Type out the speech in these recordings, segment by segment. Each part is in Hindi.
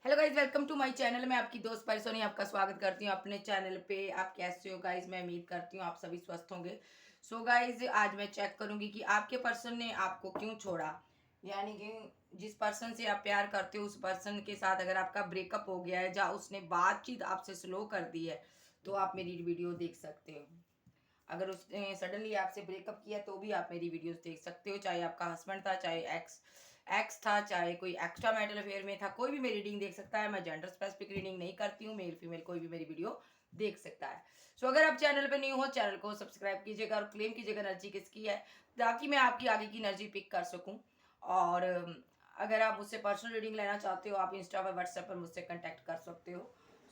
Hello guys, welcome to my channel. मैं आपकी दोस्त परिसोनी आपका स्वागत करती हूँ अपने चैनल पे। आप कैसे हो गाइज? मैं उम्मीद करती हूँ आप सभी स्वस्थ होंगे। सो गाइज, आज मैं चेक करूंगी कि आपके पर्सन ने आपको क्यों छोड़ा। यानी कि जिस पर्सन से आप प्यार करते हो उस पर्सन के साथ अगर आपका ब्रेकअप हो गया है या उसने बातचीत आपसे स्लो कर दी है तो आप मेरी वीडियो देख सकते हो। अगर उसने सडनली आपसे ब्रेकअप किया तो भी आप मेरी वीडियोस देख सकते हो। चाहे आपका हस्बैंड था, चाहे एक्स एक्स था, चाहे कोई एक्स्ट्रा मैरिटल अफेयर में था, कोई भी मेरी रीडिंग देख सकता है। मैं जेंडर स्पेसिफिक रीडिंग नहीं करती हूँ, मेल फीमेल कोई भी मेरी वीडियो देख सकता है। सो अगर आप चैनल पे न्यू हो, चैनल को सब्सक्राइब कीजिएगा और क्लेम कीजिएगा एनर्जी किसकी है, ताकि मैं आपकी आगे की एनर्जी पिक कर सकूँ। और अगर आप मुझसे पर्सनल रीडिंग लेना चाहते हो, आप इंस्टा पर व्हाट्सएप पर मुझसे कॉन्टैक्ट कर सकते हो।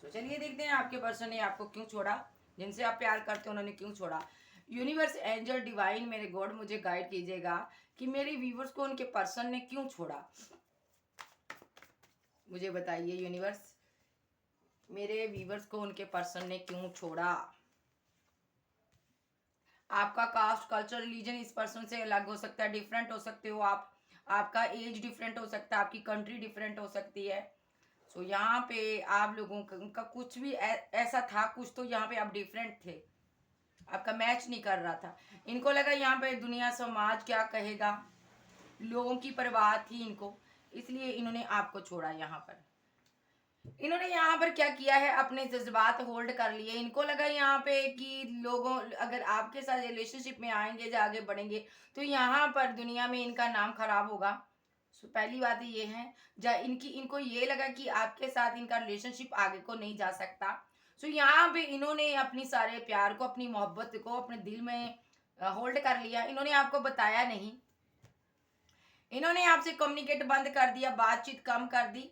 सो चलिए देखते हैं आपके पर्सन ने आपको क्यों छोड़ा, जिनसे आप प्यार करते हो उन्होंने क्यों छोड़ा। यूनिवर्स, एंजल, डिवाइन, मेरे गॉड, मुझे गाइड कीजिएगा कि मेरे व्यूवर्स को उनके पर्सन ने क्यों छोड़ा। मुझे बताइए यूनिवर्स, मेरे व्यूवर्स को उनके पर्सन ने क्यों छोड़ा। आपका कास्ट, कल्चर, रिलीजन इस पर्सन से अलग हो सकता है, डिफरेंट हो सकते हो आप। आपका एज डिफरेंट हो सकता है, आपकी कंट्री डिफरेंट हो सकती है। सो यहाँ पे आप लोगों का कुछ भी ऐसा था, कुछ तो यहाँ पे आप डिफरेंट थे, आपका मैच नहीं कर रहा था। इनको लगा यहाँ पे दुनिया समाज क्या कहेगा, लोगों की परवाह थी इनको, इसलिए इन्होंने आपको छोड़ा। यहाँ पर इन्होंने यहाँ पर क्या किया है, अपने जज्बात होल्ड कर लिए। इनको लगा यहाँ पे कि लोगों अगर आपके साथ रिलेशनशिप में आएंगे या आगे बढ़ेंगे तो यहाँ पर दुनिया में इनका नाम खराब होगा। सो पहली बात ये है, जा इनको ये लगा कि आपके साथ इनका रिलेशनशिप आगे को नहीं जा सकता। सो यहाँ पे इन्होंने अपनी सारे प्यार को, अपनी मोहब्बत को अपने दिल में होल्ड कर लिया। इन्होंने आपको बताया नहीं, इन्होंने आपसे कम्युनिकेट बंद कर दिया, बातचीत कम कर दी।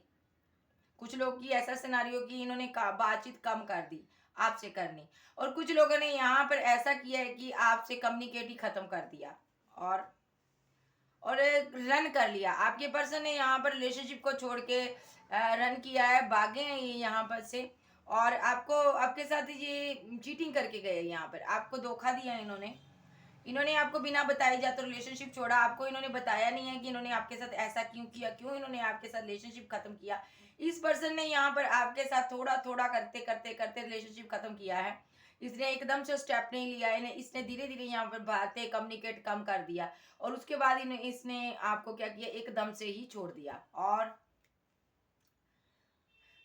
कुछ लोग की ऐसा सिनारियो कि इन्होंने बातचीत कम कर दी आपसे करनी, और कुछ लोगों ने यहाँ पर ऐसा किया है कि आपसे कम्युनिकेट ही खत्म कर दिया और रन कर लिया। आपके पर्सन ने यहाँ पर रिलेशनशिप को छोड़ के रन किया है, भागे हैं ये यहाँ पर से। और आपको, आपके साथ ये चीटिंग करके गए, यहाँ पर आपको धोखा दिया इन्होंने। इन्होंने आपको बिना बताए जा तो रिलेशनशिप छोड़ा, आपको इन्होंने बताया नहीं है कि इन्होंने आपके साथ ऐसा क्यों किया, क्यों इन्होंने आपके साथ रिलेशनशिप खत्म किया। इस पर्सन ने यहाँ पर आपके साथ थोड़ा थोड़ा करते करते करते रिलेशनशिप खत्म किया है। इसने एकदम से स्टेप नहीं लिया, इन्हें इसने धीरे धीरे यहाँ पर बातें कम्युनिकेट कम कर दिया और उसके बाद इन्हें इसने आपको क्या किया, एकदम से ही छोड़ दिया। और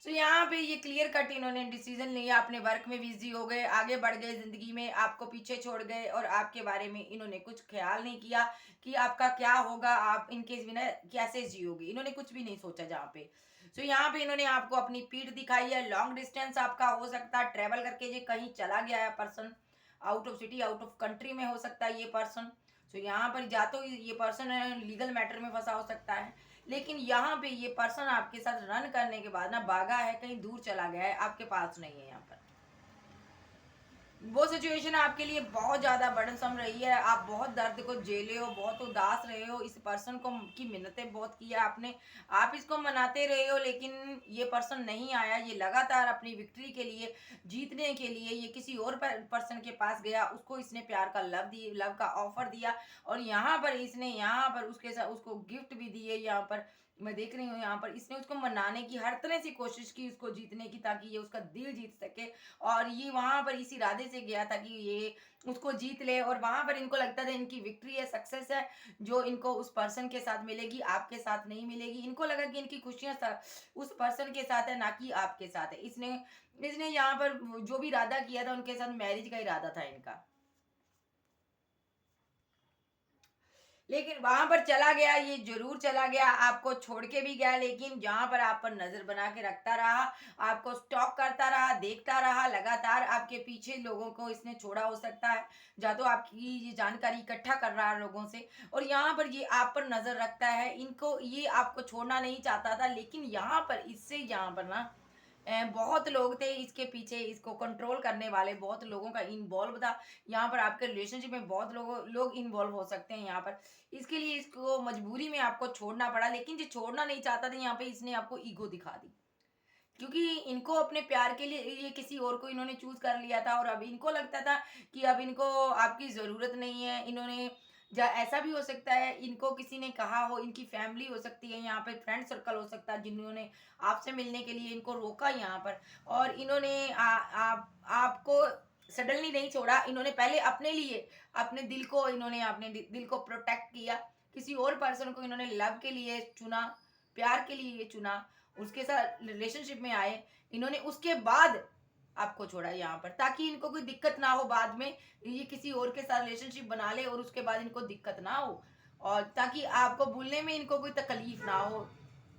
सो यहाँ पे ये क्लियर कट इन्होंने डिसीजन लिया, अपने वर्क में बिजी हो गए, आगे बढ़ गए जिंदगी में, आपको पीछे छोड़ गए और आपके बारे में इन्होंने कुछ ख्याल नहीं किया कि आपका क्या होगा, आप इनके बिना कैसे जियोगे। इन्होंने कुछ भी नहीं सोचा जहाँ पे। सो यहाँ पे इन्होंने आपको अपनी पीठ दिखाई है। लॉन्ग डिस्टेंस आपका हो सकता है, ट्रेवल करके ये कहीं चला गया है person, out of city, out of country में हो सकता है ये पर्सन। सो यहाँ पर या तो ये पर्सन लीगल मैटर में फंसा हो सकता है, लेकिन यहाँ पे ये पर्सन आपके साथ रन करने के बाद ना भागा है, कहीं दूर चला गया है, आपके पास नहीं है। यहाँ पर वो सिचुएशन आपके लिए बहुत ज़्यादा बर्डनसम रही है, आप बहुत दर्द को झेले हो, बहुत उदास रहे हो, इस पर्सन को की मिन्नतें बहुत की है आपने, आप इसको मनाते रहे हो, लेकिन ये पर्सन नहीं आया। ये लगातार अपनी विक्ट्री के लिए, जीतने के लिए ये किसी और पर्सन के पास गया, उसको इसने प्यार का लव का ऑफर दिया और यहाँ पर इसने यहाँ पर उसके साथ उसको गिफ्ट भी दिए। यहाँ पर मैं देख रही हूँ, यहाँ पर इसने उसको मनाने की हर तरह से कोशिश की, उसको जीतने की, ताकि ये उसका दिल जीत सके। और ये वहां पर इस इरादे से गया था कि ये उसको जीत ले, और वहां पर इनको लगता था इनकी विक्ट्री है, सक्सेस है, जो इनको उस पर्सन के साथ मिलेगी, आपके साथ नहीं मिलेगी। इनको लगा कि इनकी खुशियां उस पर्सन के साथ है, ना कि आपके साथ है। इसने इसने यहाँ पर जो भी इरादा किया था उनके साथ मैरिज का इरादा था इनका, लेकिन वहां पर चला गया, ये जरूर चला गया, आपको छोड़ के भी गया, लेकिन जहां पर आप पर नजर बना के रखता रहा, आपको स्टॉक करता रहा, देखता रहा, लगातार आपके पीछे लोगों को इसने छोड़ा हो सकता है, या तो आपकी ये जानकारी इकट्ठा कर रहा है लोगों से, और यहाँ पर ये आप पर नजर रखता है। इनको ये आपको छोड़ना नहीं चाहता था, लेकिन यहाँ पर इससे यहाँ पर ना बहुत लोग थे इसके पीछे, इसको कंट्रोल करने वाले बहुत लोगों का इन्वॉल्व था। यहाँ पर आपके रिलेशनशिप में बहुत लोग इन्वॉल्व हो सकते हैं यहाँ पर, इसके लिए इसको मजबूरी में आपको छोड़ना पड़ा। लेकिन जो छोड़ना नहीं चाहता था, यहाँ पे इसने आपको ईगो दिखा दी, क्योंकि इनको अपने प्यार के लिए ये किसी और को इन्होंने चूज कर लिया था, और अब इनको लगता था कि अब इनको आपकी ज़रूरत नहीं है। इन्होंने ऐसा भी हो सकता है इनको किसी ने कहा हो, इनकी फैमिली हो सकती है, यहाँ पे फ्रेंड सर्कल हो सकता है जिन्होंने आपसे मिलने के लिए इनको रोका यहाँ पर, और इन्होंने आपको सडनली नहीं छोड़ा, इन्होंने पहले अपने लिए, अपने दिल को, इन्होंने अपने दिल को प्रोटेक्ट किया, किसी और पर्सन को इन्होंने लव के लिए चुना, प्यार के लिए चुना, उसके साथ रिलेशनशिप में आए, इन्होंने उसके बाद आपको छोड़ा यहाँ पर, ताकि इनको कोई दिक्कत ना हो बाद में, ये किसी और के साथ रिलेशनशिप बना ले और उसके बाद इनको दिक्कत ना हो, और ताकि आपको भूलने में इनको कोई तकलीफ ना हो,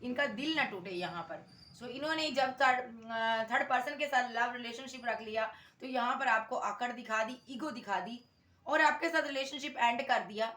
इनका दिल ना टूटे यहाँ पर। सो इन्होंने जब थर्ड पर्सन के साथ लव रिलेशनशिप रख लिया, तो यहाँ पर आपको आकड़ दिखा दी, ईगो दिखा दी, और आपके साथ रिलेशनशिप एंड कर दिया,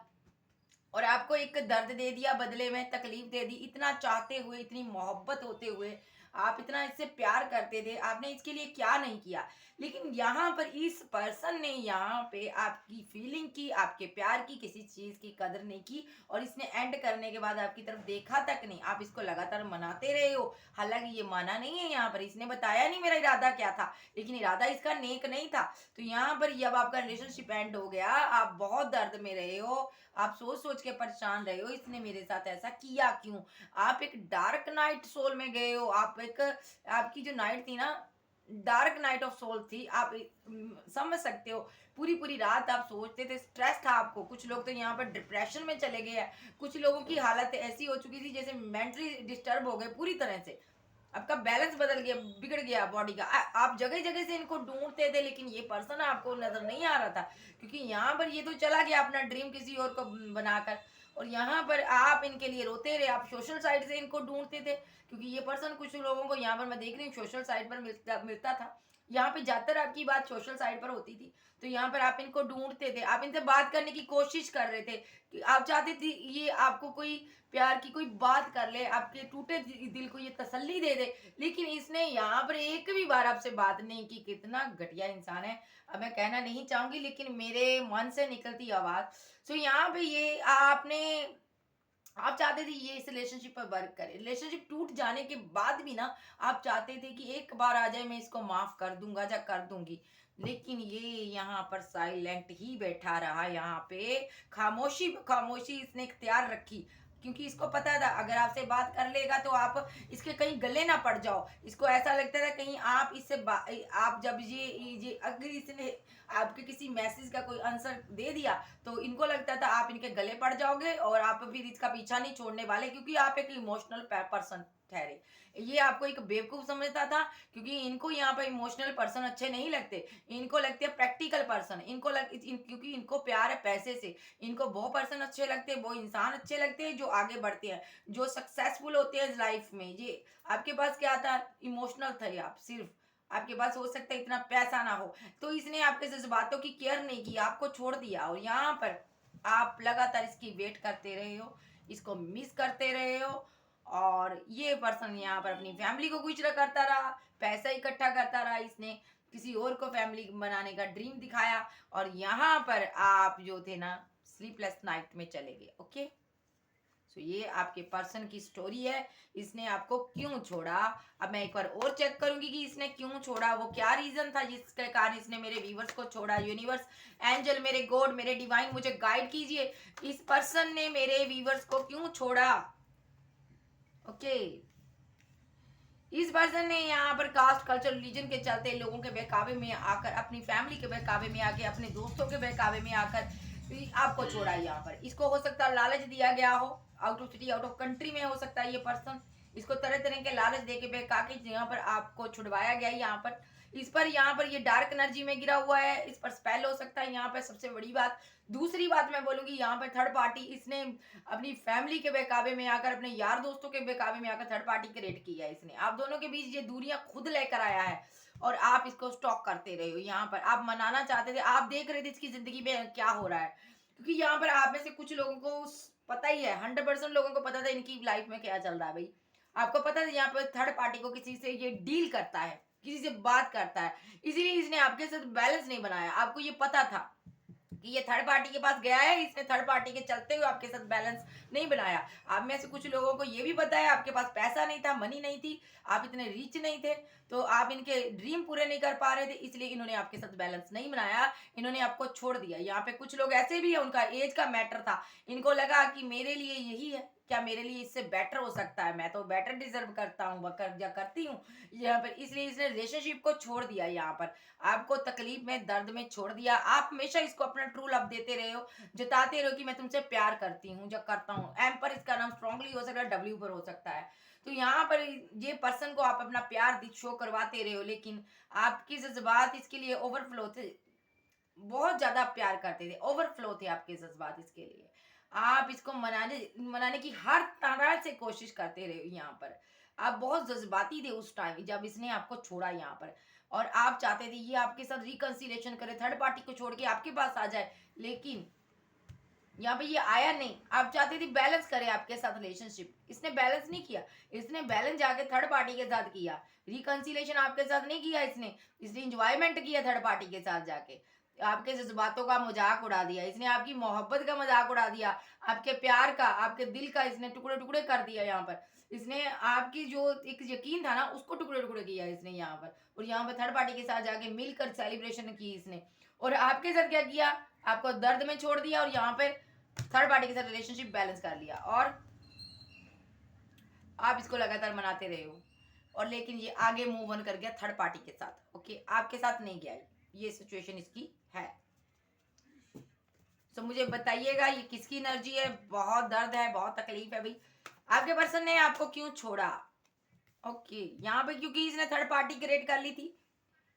और आपको एक दर्द दे दिया, बदले में तकलीफ दे दी, इतना चाहते हुए, इतनी मोहब्बत होते हुए, आप इतना इससे प्यार करते थे, आपने इसके लिए क्या नहीं किया, लेकिन यहाँ पर इस पर्सन ने यहाँ पे आपकी फीलिंग की, आपके प्यार की, किसी चीज की कदर नहीं की, और इसने एंड करने के बाद आपकी तरफ देखा तक नहीं, आप इसको लगातार मनाते रहे हो, हालांकि ये माना नहीं है, यहाँ पर इसने बताया नहीं मेरा इरादा क्या था, लेकिन इरादा इसका नेक नहीं था। तो यहाँ पर जब आपका रिलेशनशिप एंड हो गया, आप बहुत दर्द में रहे हो, आप सोच सोच के परेशान रहे हो, इसने मेरे साथ ऐसा किया क्यों, आप एक डार्क नाइट सोल में गए हो, आप एक, आपकी जो नाइट थी ना, डार्क नाइट ऑफ सोल थी, आप समझ सकते हो, पूरी पूरी रात आप सोचते थे, स्ट्रेस था आपको, कुछ लोग तो यहाँ पर डिप्रेशन में चले गए हैं, कुछ लोगों की हालत ऐसी हो चुकी थी जैसे मेंटली डिस्टर्ब हो गए पूरी तरह से, आपका बैलेंस बदल गया, बिगड़ गया बॉडी का, आप जगह जगह से इनको ढूंढते थे, लेकिन ये पर्सन आपको नजर नहीं आ रहा था, क्योंकि यहाँ पर ये तो चला गया अपना ड्रीम किसी और को बनाकर, और यहाँ पर आप इनके लिए रोते रहे, आप सोशल साइट से इनको ढूंढते थे, क्योंकि ये पर्सन कुछ लोगों को यहाँ पर मैं देख रही हूँ सोशल साइट पर मिलता था, यहाँ पे ज्यादातर आपकी बात सोशल साइट पर होती थी, तो यहाँ पर आप इनको ढूंढते थे, आप इनसे बात करने की कोशिश कर रहे थे, कि आप चाहते थे ये आपको कोई प्यार की कोई बात कर ले, आपके टूटे दिल को ये तसल्ली दे दे, लेकिन इसने यहाँ पर एक भी बार आपसे बात नहीं की, कितना घटिया इंसान है, अब मैं कहना नहीं चाहूंगी, लेकिन मेरे मन से निकलती आवाज। सो यहाँ पे ये आपने, आप चाहते थे ये इस रिलेशनशिप पर वर्क करे, रिलेशनशिप टूट जाने के बाद भी ना, आप चाहते थे कि एक बार आ जाए, मैं इसको माफ कर दूंगा या कर दूंगी, लेकिन ये यहाँ पर साइलेंट ही बैठा रहा, यहाँ पे खामोशी खामोशी इसने इख्तियार रखी, क्योंकि इसको पता था अगर आपसे बात कर लेगा तो आप इसके कहीं गले ना पड़ जाओ, इसको ऐसा लगता था कहीं आप इससे आप जब ये अगर इसने आपके किसी मैसेज का कोई आंसर दे दिया, तो इनको लगता था आप इनके गले पड़ जाओगे और आप फिर इसका पीछा नहीं छोड़ने वाले, क्योंकि आप एक इमोशनल पर्सन ठहरे, ये आपको एक बेवकूफ समझता था, क्योंकि इनको यहाँ पर इमोशनल पर्सन अच्छे नहीं लगते, इनको लगते हैं प्रैक्टिकल पर्सन, क्योंकि इनको प्यार है पैसे से, इनको वो पर्सन अच्छे लगते हैं, वो इंसान अच्छे लगते हैं जो आगे बढ़ते हैं, जो सक्सेसफुल होते हैं लाइफ में। ये आपके पास क्या था, इमोशनल थे आप, सिर्फ आपके पास हो सकता है इतना पैसा ना हो, तो इसने आपके जज्बातों की केयर नहीं की, आपको छोड़ दिया, और यहाँ पर आप लगातार इसकी वेट करते रहे हो, इसको मिस करते रहे हो, और ये पर्सन यहाँ पर अपनी फैमिली को गुजरा करता रहा, पैसा इकट्ठा करता रहा, इसने किसी और को फैमिली बनाने का ड्रीम दिखाया, और यहाँ पर आप जो थे ना, स्लीपलेस नाइट में चले गए। ओके, सो ये आपके पर्सन की स्टोरी है, इसने आपको क्यों छोड़ा। अब मैं एक बार और चेक करूंगी कि इसने क्यों छोड़ा, वो क्या रीजन था जिसके कारण इसने मेरे व्यूवर्स को छोड़ा। यूनिवर्स, एंजल, मेरे गॉड, मेरे डिवाइन, मुझे गाइड कीजिए, इस पर्सन ने मेरे व्यूवर्स को क्यों छोड़ा। ओके, इस पर्सन ने यहाँ पर कास्ट, कल्चर, रिलीजन के चलते लोगों के बहकावे में आकर, अपनी फैमिली के बहकावे में आके, अपने दोस्तों के बहकावे में आकर आपको छोड़ा। यहाँ पर इसको हो सकता है लालच दिया गया हो, out of city, out of country में हो सकता है ये पर्सन, इसको तरह तरह के लालच दे के बहका के यहाँ पर आपको छुड़वाया गया है। यहाँ पर इस पर यहाँ पर ये डार्क एनर्जी में गिरा हुआ है, इस पर स्पेल हो सकता है यहाँ पर, सबसे बड़ी बात। दूसरी बात मैं बोलूंगी, यहाँ पर थर्ड पार्टी, इसने अपनी फैमिली के बहकावे में आकर, अपने यार दोस्तों के बहकावे में आकर थर्ड पार्टी क्रिएट किया है इसने, आप दोनों के बीच ये दूरियां खुद लेकर आया है, और आप इसको स्टॉक करते रहे हो। यहाँ पर आप मनाना चाहते थे, आप देख रहे थे इसकी जिंदगी में क्या हो रहा है, क्योंकि यहाँ पर आप में से कुछ लोगों को पता ही है, 100% लोगों को पता था इनकी लाइफ में क्या चल रहा है। भाई आपको पता था यहाँ पर थर्ड पार्टी को किसी से ये डील करता है, किसी से बात करता है, इसीलिए इसने आपके साथ बैलेंस नहीं बनाया, आपको ये पता था कि ये थर्ड पार्टी के पास गया है, इसने थर्ड पार्टी के चलते हुए आपके साथ बैलेंस नहीं बनाया। आप में से कुछ लोगों को ये भी पता है आपके पास पैसा नहीं था, मनी नहीं थी, आप इतने रिच नहीं थे, तो आप इनके ड्रीम पूरे नहीं कर पा रहे थे, इसलिए इन्होंने आपके साथ बैलेंस नहीं बनाया, इन्होंने आपको छोड़ दिया। यहाँ पे कुछ लोग ऐसे भी है, उनका एज का मैटर था, इनको लगा कि मेरे लिए यही है, क्या मेरे लिए इससे बेटर हो सकता है, मैं तो बेटर डिजर्व करता हूँ, करती हूँ यहाँ पर, इसलिए इसने रिलेशनशिप को छोड़ दिया। यहाँ पर आपको तकलीफ में, दर्द में छोड़ दिया। आप हमेशा इसको अपना ट्रू लव देते रहे हो, जताते रहो कि मैं तुमसे प्यार करती हूँ, जब करता हूँ। एम पर इसका नाम स्ट्रांगली हो सकता है, डब्ल्यू पर हो सकता है। तो यहाँ पर ये पर्सन को आप अपना प्यार शो करवाते रहे हो, लेकिन आपकी जज्बात इसके लिए ओवरफ्लो थे, बहुत ज्यादा प्यार करते थे, ओवरफ्लो थे आपके जज्बात इसके लिए। आप इसको मनाने मनाने की हर तरह से कोशिश करते रहे। यहाँ पर आप बहुत जज्बाती थे उस टाइम जब इसने आपको छोड़ा यहाँ पर, और आप चाहते थे ये आपके साथ रिकंसिलेशन करे, थर्ड पार्टी को छोड़ के आपके पास आ जाए, लेकिन यहाँ पे ये आया नहीं। आप चाहते थे बैलेंस करे आपके साथ रिलेशनशिप, इसने बैलेंस नहीं किया, इसने बैलेंस जाके थर्ड पार्टी के साथ किया। रिकंसिलेशन आपके साथ नहीं किया इसने इंजॉयमेंट किया थर्ड पार्टी के साथ जाके, आपके जज्बातों का मजाक उड़ा दिया इसने, आपकी मोहब्बत का मजाक उड़ा दिया, आपके प्यार का, आपके दिल का इसने टुकड़े टुकड़े कर दिया। यहाँ पर इसने आपकी जो एक यकीन था ना, उसको टुकड़े टुकड़े किया इसने यहाँ पर, और यहाँ पर थर्ड पार्टी के साथ जाके मिलकर सेलिब्रेशन की इसने, और आपके साथ क्या किया, आपको दर्द में छोड़ दिया, और यहाँ पे थर्ड पार्टी के साथ रिलेशनशिप बैलेंस कर लिया, और आप इसको लगातार मनाते रहे हो, और लेकिन ये आगे मूव ऑन कर गया थर्ड पार्टी के साथ। ओके, आपके साथ नहीं गया, ये सिचुएशन इसकी है। तो मुझे बताइएगा ये किसकी एनर्जी है, बहुत दर्द है, बहुत तकलीफ है भाई, आपके पर्सन ने आपको क्यों छोड़ा। ओके, यहाँ पे क्योंकि इसने थर्ड पार्टी क्रिएट कर ली थी।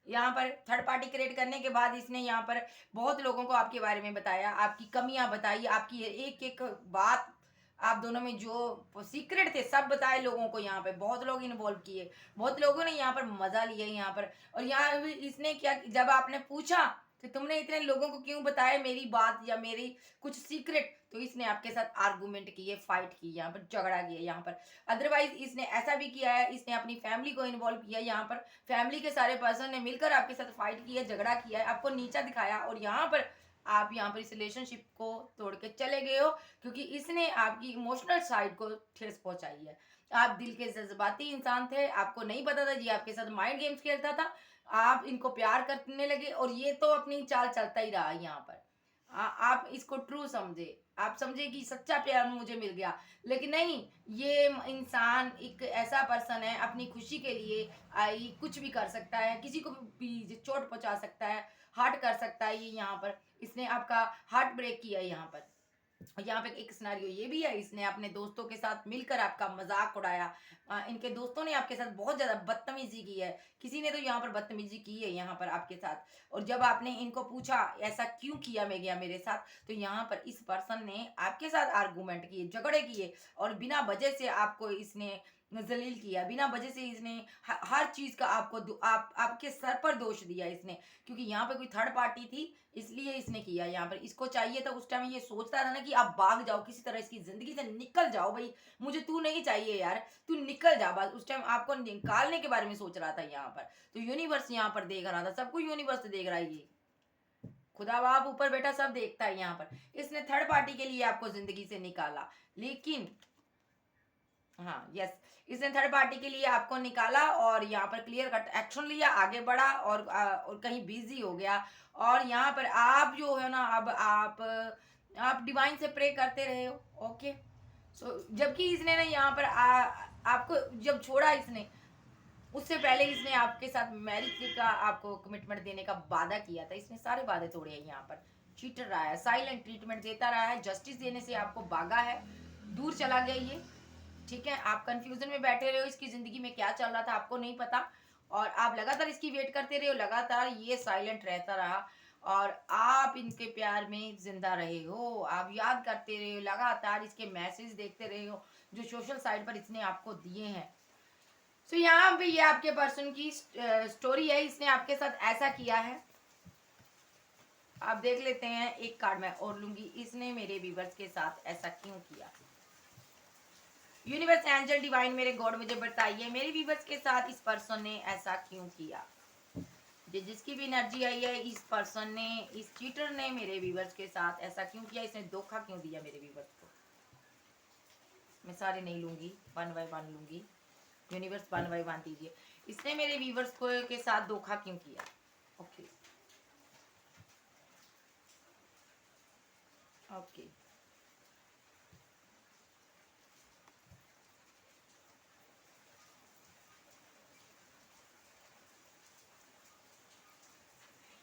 यहाँ पर थर्ड पार्टी क्रिएट करने के बाद इसने यहाँ पर बहुत लोगों को आपके बारे में बताया, आपकी कमियां बताई, आपकी एक एक बात, आप दोनों में जो सीक्रेट थे सब बताए लोगों को। यहाँ पे बहुत लोग इन्वॉल्व किए, बहुत लोगों ने यहाँ पर मजा लिया यहाँ पर। और यहाँ भी इसने क्या, जब आपने पूछा कि तुमने इतने लोगों को क्यों बताया मेरी बात या मेरी कुछ सीक्रेट, तो इसने आपके साथ आर्गुमेंट किए, फाइट की, यहाँ पर झगड़ा किया यहाँ पर। अदरवाइज इसने ऐसा भी किया है, इसने अपनी फैमिली को इन्वॉल्व किया यहाँ पर, फैमिली के सारे पर्सन ने मिलकर आपके साथ फाइट किया, झगड़ा किया है, आपको नीचा दिखाया, और यहाँ पर आप यहाँ पर इस रिलेशनशिप को तोड़ के चले गए हो, क्योंकि इसने आपकी इमोशनल साइड को ठेस पहुंचाई है। आप दिल के जज्बाती इंसान थे, आपको नहीं पता था ये आपके साथ माइंड गेम्स खेलता था, आप इनको प्यार करने लगे, और ये तो अपनी चाल चलता ही रहा यहाँ पर। आप इसको ट्रू समझे, आप समझे कि सच्चा प्यार मुझे मिल गया, लेकिन नहीं, ये इंसान एक ऐसा पर्सन है अपनी खुशी के लिए आई कुछ भी कर सकता है, किसी को भी चोट पहुंचा सकता है, हर्ट कर सकता है। ये यहाँ पर इसने आपका हार्ट ब्रेक किया है यहाँ पर। यहाँ पे एक सिनेरियो ये भी है, इसने अपने दोस्तों के साथ मिलकर आपका मजाक उड़ाया, इनके दोस्तों ने आपके साथ बहुत ज्यादा बदतमीजी की है, किसी ने तो यहाँ पर बदतमीजी की है यहाँ पर आपके साथ। और जब आपने इनको पूछा ऐसा क्यों किया मैं गया मेरे साथ, तो यहाँ पर इस पर्सन ने आपके साथ आर्गूमेंट किए, झगड़े किए, और बिना वजह से आपको इसने जलील किया, बिना वजह से इसने हर चीज का आपको आपके सर पर दोष दिया इसने, क्योंकि यहाँ पे कोई थर्ड पार्टी थी, इसलिए इसने किया। यहाँ पर इसको चाहिए था उस टाइम, ये सोचता था ना कि आप भाग जाओ, किसी तरह इसकी जिंदगी से निकल जाओ, भाई मुझे तू नहीं चाहिए यार, तू निकल जा बस। उस टाइम आपको निकालने के बारे में सोच रहा था यहाँ पर। तो यूनिवर्स यहाँ पर देख रहा था, सबको यूनिवर्स देख रहा है, ये खुदा बाप ऊपर बैठा सब देखता है यहाँ पर। इसने थर्ड पार्टी के लिए आपको जिंदगी से निकाला, लेकिन हाँ यस, इसने थर्ड पार्टी के लिए आपको निकाला, और यहाँ पर क्लियर कट एक्शन लिया, आगे बढ़ा, और कहीं बिजी हो गया। और यहाँ पर आप जो है ना, अब आप डिवाइन से प्रे करते रहे हो। ओके, सो जबकि इसने ना यहाँ पर आपको जब छोड़ा इसने, उससे पहले इसने आपके साथ मैरिज का आपको कमिटमेंट देने का वादा किया था, इसने सारे वादे तोड़े हैं यहाँ पर। चीटर रहा है, साइलेंट ट्रीटमेंट देता रहा है, जस्टिस देने से आपको भागा है, दूर चला गया ये। ठीक है, आप कंफ्यूजन में बैठे रहे हो, इसकी जिंदगी में क्या चल रहा था आपको नहीं पता, और आप लगातार इसकी वेट करते रहे हो, लगातार ये साइलेंट रहता रहा, और आप इनके प्यार में जिंदा रहे हो, आप याद करते रहे हो, लगातार इसके मैसेज देखते रहे हो जो सोशल साइट पर इसने आपको दिए हैं। सो यहाँ पे ये आपके पर्सन की स्टोरी है, इसने आपके साथ ऐसा किया है। आप देख लेते हैं, एक कार्ड मैं और लूंगी, इसने मेरे व्यूअर्स के साथ ऐसा क्यों किया। यूनिवर्स, एंजल, डिवाइन, मेरे गॉड मुझे बताइए मेरे व्यूअर्स के साथ इस पर्सन ने ऐसा क्यों किया। जिसकी भी एनर्जी आई है, इस पर्सन ने, इस चीटर ने मेरे व्यूवर्स के साथ ऐसा क्यों किया, इसने धोखा क्यों दिया मेरे व्यूवर्स को। मैं सारे नहीं लूंगी, 1 बाय 1 लूंगी। यूनिवर्स 1 बाय 1 दीजिए। इसने मेरे व्यूवर्स को के साथ धोखा क्यों किया। ओके ओके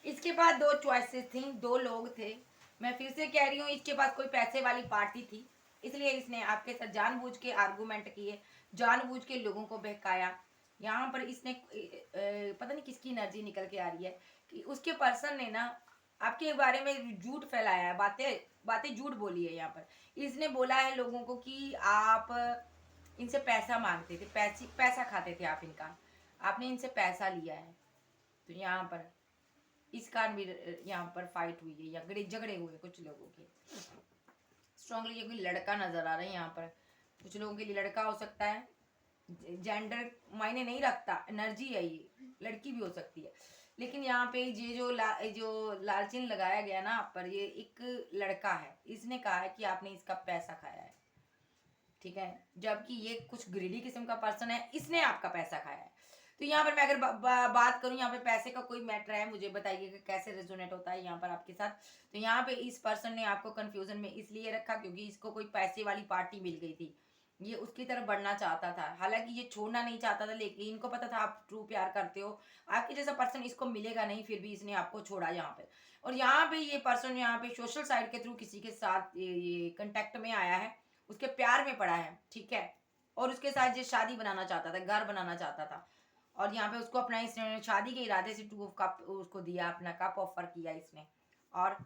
इसके पास 2 चॉइसेस थी, 2 लोग थे। मैं फिर से कह रही हूँ, इसके पास कोई पैसे वाली पार्टी थी, इसलिए इसने आपके साथ जानबूझ के आर्गूमेंट किए, जानबूझ के लोगों को बहकाया। यहाँ पर इसने पता नहीं किसकी एनर्जी निकल के आ रही है कि उसके पर्सन ने ना आपके बारे में झूठ फैलाया है, बातें बातें झूठ बोली है। यहाँ पर इसने बोला है लोगों को कि आप इनसे पैसा मांगते थे, पैसा खाते थे आप इनका, आपने इनसे पैसा लिया है। तो यहाँ पर इस कारण भी यहाँ पर फाइट हुई है या झगड़े हुए कुछ लोगों के। स्ट्रांगली ये कोई लड़का नजर आ रहा है यहाँ पर, कुछ लोगों के लिए लड़का हो सकता है, जेंडर मायने नहीं रखता, एनर्जी है, ये लड़की भी हो सकती है। लेकिन यहाँ पे ये जो लालचीन लगाया गया ना आप पर, ये एक लड़का है, इसने कहा है कि आपने इसका पैसा खाया है, ठीक है, जबकि ये कुछ ग्रीडी किस्म का पर्सन है, इसने आपका पैसा खाया है। तो यहाँ पर मैं अगर बात करूँ, यहाँ पे पैसे का कोई मैटर है, मुझे बताइए कि कैसे रेजोनेट होता है यहाँ पर आपके साथ। तो यहाँ पे इस पर्सन ने आपको कंफ्यूजन में इसलिए रखा क्योंकि इसको कोई पैसे वाली पार्टी मिल गई थी, ये उसकी तरफ बढ़ना चाहता था। हालांकि ये छोड़ना नहीं चाहता था, लेकिन इनको पता था आप ट्रू प्यार करते हो, आपके जैसा पर्सन इसको मिलेगा नहीं, फिर भी इसने आपको छोड़ा यहाँ पे। और यहाँ पे ये पर्सन यहाँ पे सोशल साइट के थ्रू किसी के साथ ये कंटेक्ट में आया है, उसके प्यार में पड़ा है, ठीक है, और उसके साथ ये शादी बनाना चाहता था, घर बनाना चाहता था। और यहाँ पे उसको अपना इसने शादी के इरादे से 2 कप उसको दिया, अपना कप ऑफर किया इसने। और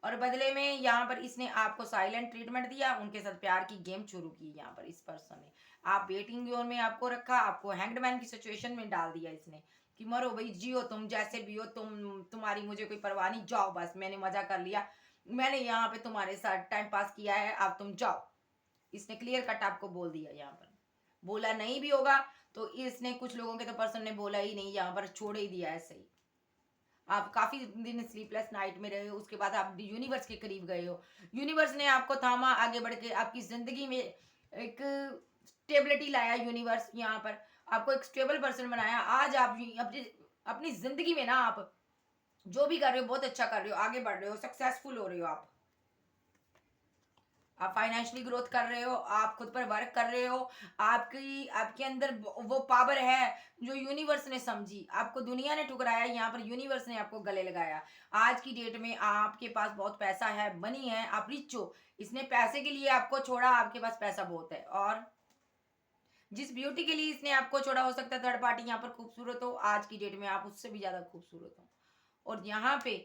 और बदले में यहाँ पर इसने आपको साइलेंट ट्रीटमेंट दिया, उनके साथ प्यार की गेम शुरू की। यहाँ पर इस पर्सन ने आप वेटिंग जोन में आपको रखा, आपको हैंगडमैन की सिचुएशन में डाल दिया इसने कि मरो भाई, जियो तुम जैसे भी हो, तुम्हारी मुझे कोई परवाह नहीं, जाओ बस, मैंने मजा कर लिया, मैंने यहाँ पे तुम्हारे साथ टाइम पास किया है, अब तुम जाओ। इसने क्लियर कट आपको बोल दिया। यहाँ पर बोला नहीं भी होगा तो इसने, कुछ लोगों के तो पर्सन ने बोला ही नहीं, यहाँ पर छोड़ ही दिया ऐसे ही। आप काफी दिन स्लीपलेस नाइट में रहे हो, उसके बाद आप यूनिवर्स के करीब गए हो, यूनिवर्स ने आपको थामा, आगे बढ़ के आपकी जिंदगी में एक स्टेबिलिटी लाया यूनिवर्स। यहाँ पर आपको एक स्टेबल पर्सन बनाया। आज आप अपनी अपनी जिंदगी में ना आप जो भी कर रहे हो बहुत अच्छा कर रहे हो, आगे बढ़ रहे हो, सक्सेसफुल हो रहे हो, आप फाइनेंशियली ग्रोथ कर रहे हो, आप खुद पर वर्क कर रहे हो, आपके अंदर वो पावर है जो यूनिवर्स ने समझी, आपको दुनिया ने ठुकराया, यहाँ पर यूनिवर्स ने आपको गले लगाया। आज की डेट में आपके पास बहुत पैसा है, मनी है, आप रिच हो, इसने पैसे के लिए आपको छोड़ा, आपके पास पैसा बहुत है। और जिस ब्यूटी के लिए इसने आपको छोड़ा, हो सकता है थर्ड पार्टी यहाँ पर खूबसूरत हो, आज की डेट में आप उससे भी ज्यादा खूबसूरत हो। और यहाँ पे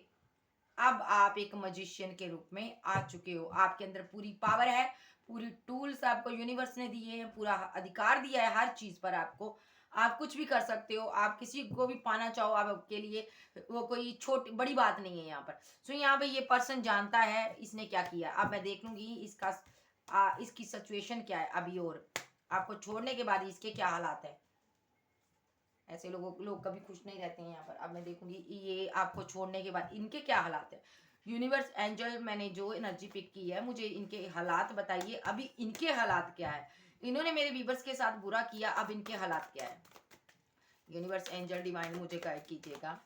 अब आप एक मजिशियन के रूप में आ चुके हो, आपके अंदर पूरी पावर है, पूरी टूल्स आपको यूनिवर्स ने दिए हैं, पूरा अधिकार दिया है हर चीज पर आपको, आप कुछ भी कर सकते हो, आप किसी को भी पाना चाहो, आपके लिए वो कोई छोटी बड़ी बात नहीं है यहाँ पर। सो यहाँ पे ये पर्सन जानता है इसने क्या किया। अब मैं देख लूंगी इसका इसकी सिचुएशन क्या है अभी, और आपको छोड़ने के बाद इसके क्या हालात है। ऐसे लोग कभी खुश नहीं रहते हैं यहाँ पर। अब मैं देखूंगी ये आपको छोड़ने के बाद इनके क्या हालात है। यूनिवर्स एंजल, मैंने जो एनर्जी पिक की है, मुझे इनके हालात बताइए, अभी इनके हालात क्या है। इन्होंने मेरे व्यूवर्स के साथ बुरा किया, अब इनके हालात क्या है। यूनिवर्स एंजल डिवाइन मुझे गाइड कीजिएगा।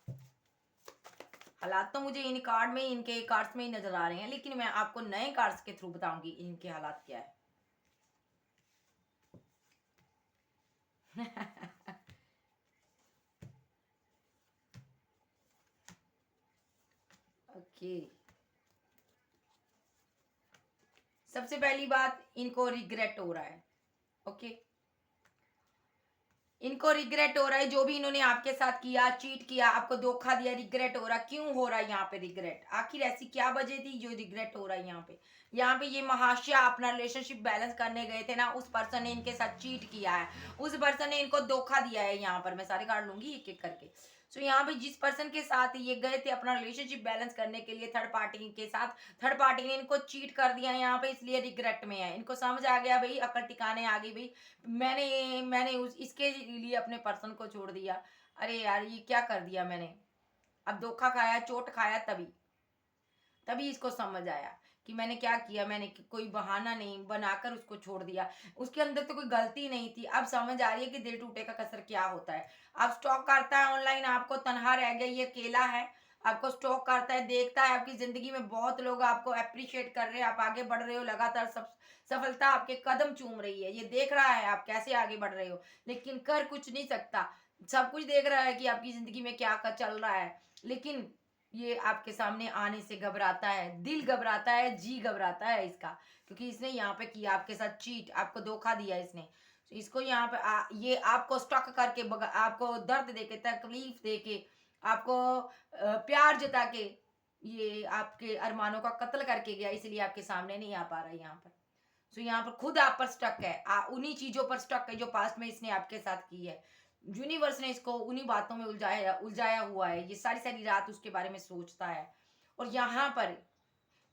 हालात तो मुझे इन कार्ड में, इनके कार्ड्स में ही नजर आ रहे हैं, लेकिन मैं आपको नए कार्ड्स के थ्रू बताऊंगी इनके हालात क्या है। ओके, सबसे पहली बात, इनको रिग्रेट हो रहा है। ओके, इनको रिग्रेट हो रहा है, जो भी इन्होंने आपके साथ किया, चीट किया, आपको धोखा दिया, रिग्रेट हो रहा। क्यों हो रहा है यहाँ पे रिग्रेट, आखिर ऐसी क्या वजह थी जो रिग्रेट हो रहा है यहाँ पे। यहाँ पे ये महाशय अपना रिलेशनशिप बैलेंस करने गए थे ना, उस पर्सन ने इनके साथ चीट किया है, उस पर्सन ने इनको धोखा दिया है। यहाँ पर मैं सारे कार्ड लूंगी एक एक करके। सो यहाँ पे जिस पर्सन के साथ ये गए थे अपना रिलेशनशिप बैलेंस करने के लिए थर्ड पार्टी के साथ, थर्ड पार्टी ने इनको चीट कर दिया है यहाँ पे, इसलिए रिग्रेट में है। इनको समझ आ गया भाई, अकल टिकाने आ गई भाई, मैंने मैंने इसके लिए अपने पर्सन को छोड़ दिया, अरे यार ये क्या कर दिया मैंने, अब धोखा खाया, चोट खाया, तभी तभी इसको समझ आया कि मैंने क्या किया। मैंने कोई बहाना नहीं बनाकर उसको छोड़ दिया, उसके अंदर तो कोई गलती नहीं थी। अब समझ आ रही है कि दिल टूटे का कसर क्या होता है। अब स्टॉक करता है ऑनलाइन, आपको तनहा रह गया, ये अकेला है, आपको स्टॉक करता है, देखता है आपकी जिंदगी में बहुत लोग आपको अप्रिशिएट कर रहे हैं, आप आगे बढ़ रहे हो, लगातार सब सफलता आपके कदम चूम रही है, ये देख रहा है आप कैसे आगे बढ़ रहे हो, लेकिन कर कुछ नहीं सकता। सब कुछ देख रहा है कि आपकी जिंदगी में क्या चल रहा है, लेकिन ये आपके सामने आने से घबराता है, दिल घबराता है, जी घबराता है इसका, क्योंकि इसने यहाँ पे किया आपके साथ चीट, आपको धोखा दिया इसने। तो इसको यहाँ पे ये आपको स्टक करके आपको दर्द देके, तकलीफ देके, आपको प्यार जता के, ये आपके अरमानों का कत्ल करके गया, इसलिए आपके सामने नहीं आ पा रहा है यहाँ पर। सो यहाँ पर खुद आप पर स्टक है, उन्हीं चीजों पर स्टक है जो पास्ट में इसने आपके साथ की है। यूनिवर्स ने इसको उन्हीं बातों में उलझाया उलझाया हुआ है, ये सारी सारी रात उसके बारे में सोचता है। और यहाँ पर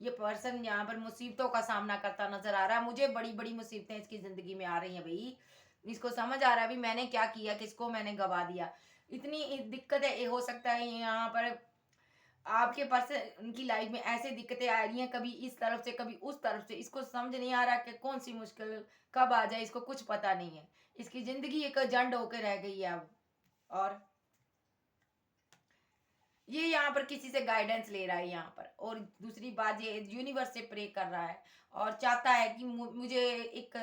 ये पर्सन यहाँ पर मुसीबतों का सामना करता नजर आ रहा है, मुझे बड़ी बड़ी मुसीबतें इसकी जिंदगी में आ रही हैं भाई। इसको समझ आ रहा है भी मैंने क्या किया, किसको मैंने गवा दिया, इतनी दिक्कत है। ये हो सकता है यहाँ पर आपके पास उनकी लाइफ में ऐसे दिक्कतें आ रही हैं, कभी इस तरफ से कभी उस तरफ से, इसको समझ नहीं आ रहा कि कौन सी मुश्किल कब आ जाए, इसको कुछ पता नहीं है। इसकी जिंदगी एक जंड होकर रह गई है अब। और ये यहाँ पर किसी से गाइडेंस ले रहा है यहाँ पर, और दूसरी बात ये यूनिवर्स से प्रे कर रहा है और चाहता है कि मुझे एक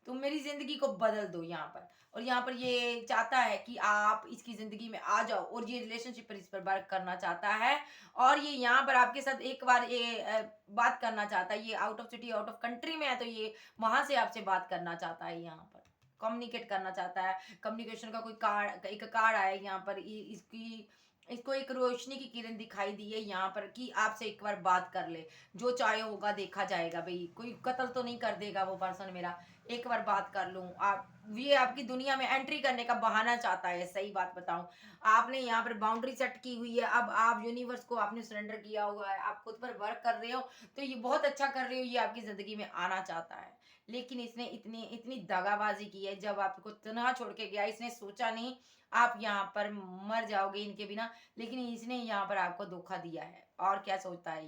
तुम मेरी जिंदगी को बदल दो यहाँ पर। और यहाँ पर ये चाहता है कि आप इसकी जिंदगी में आ जाओ, और ये रिलेशनशिप पर इस पर वर्क करना चाहता है। और ये यहाँ पर आपके साथ एक बार ये बात करना चाहता है, ये out of city out of country में है, तो ये वहां से आपसे बात करना चाहता है, यहाँ पर कम्युनिकेट करना चाहता है। कम्युनिकेशन का कोई कार्ड, एक कार्ड आया यहाँ पर, इसकी इसको एक रोशनी की किरण दिखाई दी है यहाँ पर कि आपसे एक बार बात कर ले, जो चाहे होगा देखा जाएगा भाई, कोई कत्ल तो नहीं कर देगा वो पर्सन मेरा, एक बार बात कर लूं। आप ये आपकी दुनिया में एंट्री करने का बहाना चाहता है, सही बात बताऊं, आपने यहाँ पर बाउंड्री सेट की हुई है, अब आप यूनिवर्स को आपने सरेंडर किया हुआ है, आप खुद पर वर्क कर रहे हो, तो ये बहुत अच्छा कर रहे हो, ये आपकी जिंदगी में आना चाहता है। लेकिन इसने इतनी इतनी दगाबाजी की है, जब आपको तनहा छोड़ के गया, इसने सोचा नहीं आप यहाँ पर मर जाओगे इनके बिना, लेकिन इसने यहाँ पर आपको धोखा दिया है। और क्या सोचता है